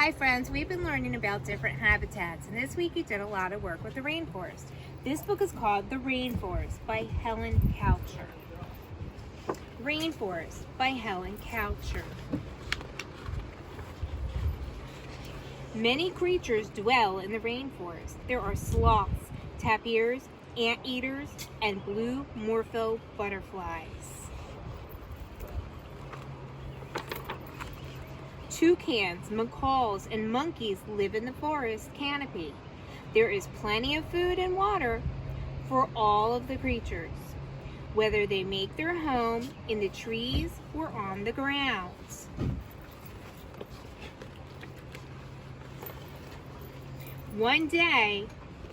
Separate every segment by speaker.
Speaker 1: Hi friends, we've been learning about different habitats, and this week we did a lot of work with the rainforest. This book is called The Rainforest by Helen Cowcher. Rainforest by Helen Cowcher. Many creatures dwell in the rainforest. There are sloths, tapirs, anteaters, and blue morpho butterflies. Toucans, macaws, and monkeys live in the forest canopy. There is plenty of food and water for all of the creatures, whether they make their home in the trees or on the ground. One day,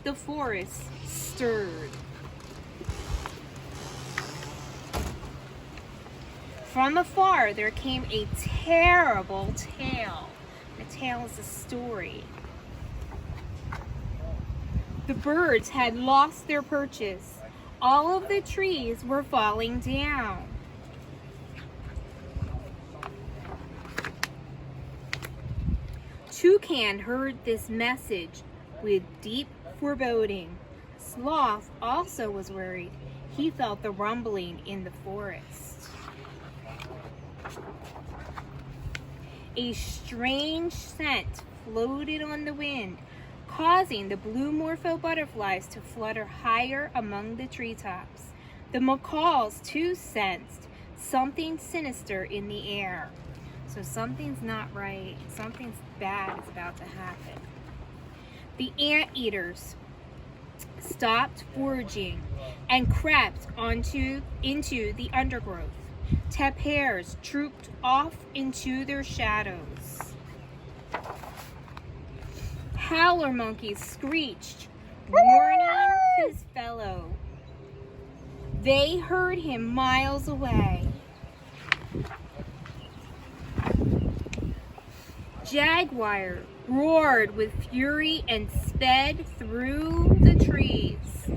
Speaker 1: the forest stirred. From afar, there came a terrible tale. The tale is a story. The birds had lost their perches. All of the trees were falling down. Toucan heard this message with deep foreboding. Sloth also was worried. He felt the rumbling in the forest. A strange scent floated on the wind, causing the blue morpho butterflies to flutter higher among the treetops. The macaws too sensed something sinister in the air. So something's not right. Something bad is about to happen. The anteaters stopped foraging and crept into the undergrowth. Tapirs trooped off into their shadows. Howler monkeys screeched, warning his fellow. They heard him miles away. Jaguar roared with fury and sped through the trees.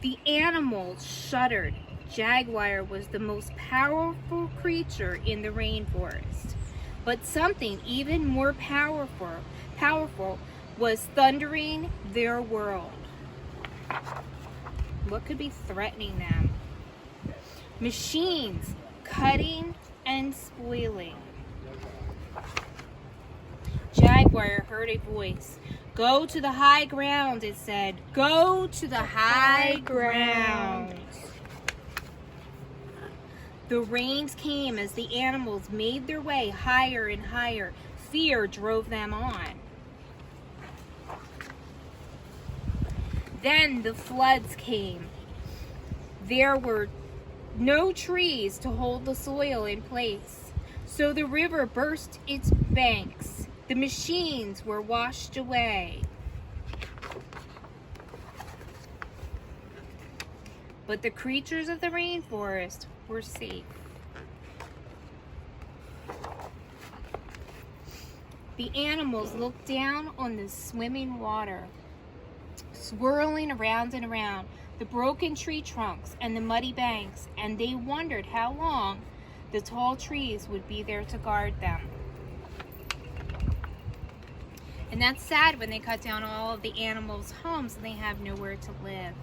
Speaker 1: The animals shuddered. Jaguar was the most powerful creature in the rainforest. But something even more powerful was thundering their world. What could be threatening them? Machines cutting and spoiling. Jaguar heard a voice. "Go to the high ground," it said. "Go to the high ground." The rains came as the animals made their way higher and higher. Fear drove them on. Then the floods came. There were no trees to hold the soil in place, so the river burst its banks. The machines were washed away. But the creatures of the rainforest were safe. The animals looked down on the swimming water, swirling around and around the broken tree trunks and the muddy banks, and they wondered how long the tall trees would be there to guard them. And that's sad when they cut down all of the animals' homes and they have nowhere to live.